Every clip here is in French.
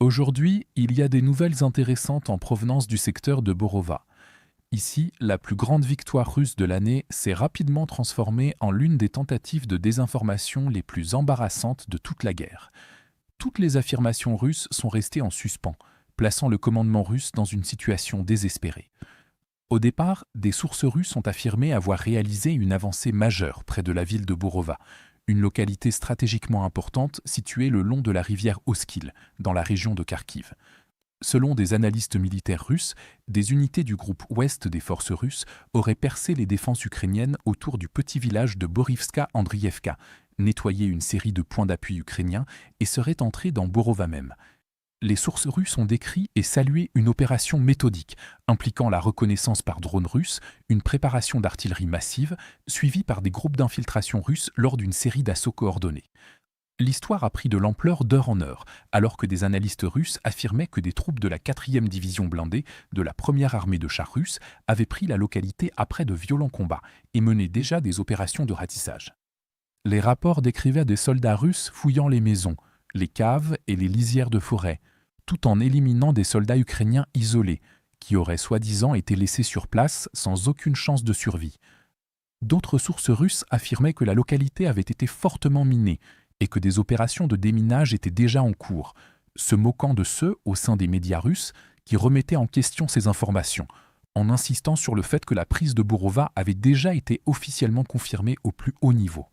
Aujourd'hui, il y a des nouvelles intéressantes en provenance du secteur de Borova. Ici, la plus grande victoire russe de l'année s'est rapidement transformée en l'une des tentatives de désinformation les plus embarrassantes de toute la guerre. Toutes les affirmations russes sont restées en suspens, plaçant le commandement russe dans une situation désespérée. Au départ, des sources russes ont affirmé avoir réalisé une avancée majeure près de la ville de Borova, une localité stratégiquement importante située le long de la rivière Oskil, dans la région de Kharkiv. Selon des analystes militaires russes, des unités du groupe ouest des forces russes auraient percé les défenses ukrainiennes autour du petit village de Borivska-Andrievka, nettoyé une série de points d'appui ukrainiens et seraient entrées dans Borova même. Les sources russes ont décrit et salué une opération méthodique, impliquant la reconnaissance par drone russe, une préparation d'artillerie massive, suivie par des groupes d'infiltration russes lors d'une série d'assauts coordonnés. L'histoire a pris de l'ampleur d'heure en heure, alors que des analystes russes affirmaient que des troupes de la 4e division blindée de la 1re armée de chars russe avaient pris la localité après de violents combats et menaient déjà des opérations de ratissage. Les rapports décrivaient des soldats russes fouillant les maisons, les caves et les lisières de forêt, tout en éliminant des soldats ukrainiens isolés, qui auraient soi-disant été laissés sur place sans aucune chance de survie. D'autres sources russes affirmaient que la localité avait été fortement minée et que des opérations de déminage étaient déjà en cours, se moquant de ceux, au sein des médias russes, qui remettaient en question ces informations, en insistant sur le fait que la prise de Borova avait déjà été officiellement confirmée au plus haut niveau.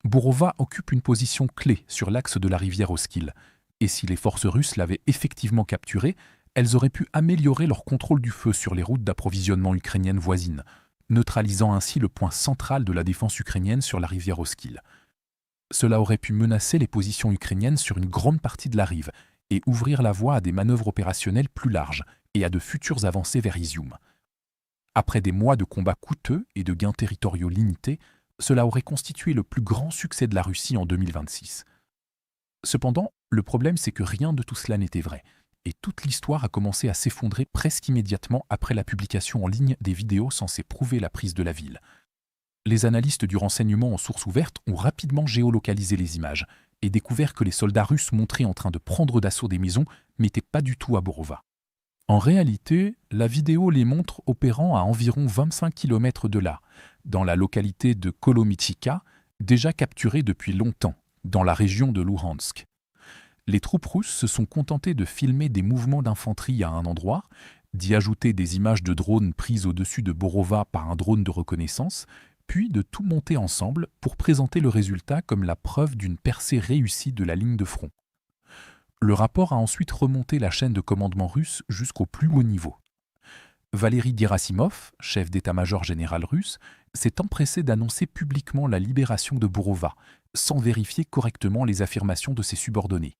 Borova occupe une position clé sur l'axe de la rivière Oskil, et si les forces russes l'avaient effectivement capturée, elles auraient pu améliorer leur contrôle du feu sur les routes d'approvisionnement ukrainiennes voisines, neutralisant ainsi le point central de la défense ukrainienne sur la rivière Oskil. Cela aurait pu menacer les positions ukrainiennes sur une grande partie de la rive et ouvrir la voie à des manœuvres opérationnelles plus larges et à de futures avancées vers Izium. Après des mois de combats coûteux et de gains territoriaux limités, cela aurait constitué le plus grand succès de la Russie en 2026. Cependant, le problème c'est que rien de tout cela n'était vrai, et toute l'histoire a commencé à s'effondrer presque immédiatement après la publication en ligne des vidéos censées prouver la prise de la ville. Les analystes du renseignement en source ouverte ont rapidement géolocalisé les images et découvert que les soldats russes montrés en train de prendre d'assaut des maisons n'étaient pas du tout à Borova. En réalité, la vidéo les montre opérant à environ 25 km de là, dans la localité de Kolomichika, déjà capturée depuis longtemps, dans la région de Luhansk. Les troupes russes se sont contentées de filmer des mouvements d'infanterie à un endroit, d'y ajouter des images de drones prises au-dessus de Borova par un drone de reconnaissance, puis de tout monter ensemble pour présenter le résultat comme la preuve d'une percée réussie de la ligne de front. Le rapport a ensuite remonté la chaîne de commandement russe jusqu'au plus haut niveau. Valéry Gerasimov, chef d'état-major général russe, s'est empressé d'annoncer publiquement la libération de Borova, sans vérifier correctement les affirmations de ses subordonnés.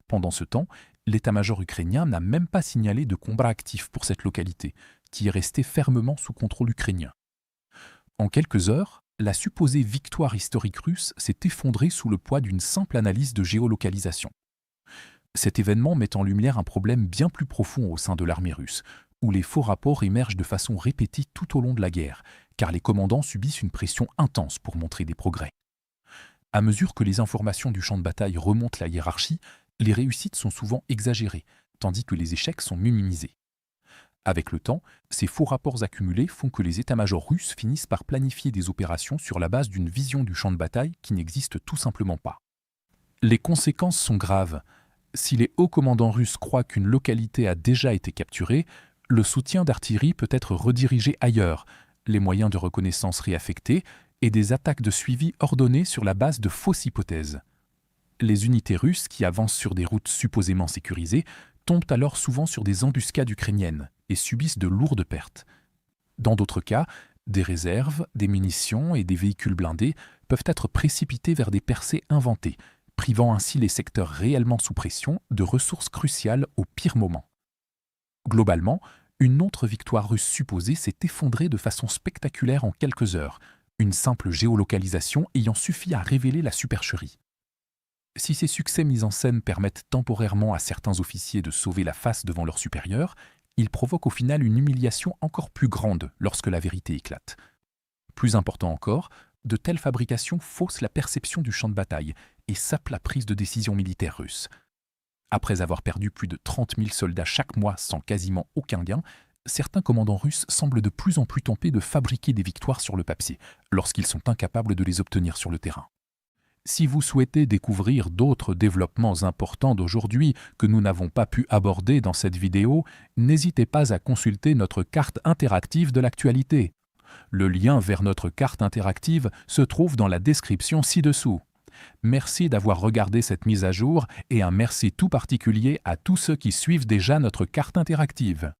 Pendant ce temps, l'état-major ukrainien n'a même pas signalé de combat actif pour cette localité, qui est restée fermement sous contrôle ukrainien. En quelques heures, la supposée victoire historique russe s'est effondrée sous le poids d'une simple analyse de géolocalisation. Cet événement met en lumière un problème bien plus profond au sein de l'armée russe, où les faux rapports émergent de façon répétée tout au long de la guerre, car les commandants subissent une pression intense pour montrer des progrès. À mesure que les informations du champ de bataille remontent la hiérarchie, les réussites sont souvent exagérées, tandis que les échecs sont minimisés. Avec le temps, ces faux rapports accumulés font que les états-majors russes finissent par planifier des opérations sur la base d'une vision du champ de bataille qui n'existe tout simplement pas. Les conséquences sont graves. Si les hauts commandants russes croient qu'une localité a déjà été capturée, le soutien d'artillerie peut être redirigé ailleurs, les moyens de reconnaissance réaffectés et des attaques de suivi ordonnées sur la base de fausses hypothèses. Les unités russes qui avancent sur des routes supposément sécurisées tombent alors souvent sur des embuscades ukrainiennes et subissent de lourdes pertes. Dans d'autres cas, des réserves, des munitions et des véhicules blindés peuvent être précipités vers des percées inventées, privant ainsi les secteurs réellement sous pression de ressources cruciales au pire moment. Globalement, une autre victoire russe supposée s'est effondrée de façon spectaculaire en quelques heures, une simple géolocalisation ayant suffi à révéler la supercherie. Si ces succès mis en scène permettent temporairement à certains officiers de sauver la face devant leurs supérieurs, ils provoquent au final une humiliation encore plus grande lorsque la vérité éclate. Plus important encore, de telles fabrications faussent la perception du champ de bataille et sapent la prise de décision militaire russe. Après avoir perdu plus de 30 000 soldats chaque mois sans quasiment aucun gain, certains commandants russes semblent de plus en plus tenter de fabriquer des victoires sur le papier, lorsqu'ils sont incapables de les obtenir sur le terrain. Si vous souhaitez découvrir d'autres développements importants d'aujourd'hui que nous n'avons pas pu aborder dans cette vidéo, n'hésitez pas à consulter notre carte interactive de l'actualité. Le lien vers notre carte interactive se trouve dans la description ci-dessous. Merci d'avoir regardé cette mise à jour et un merci tout particulier à tous ceux qui suivent déjà notre carte interactive.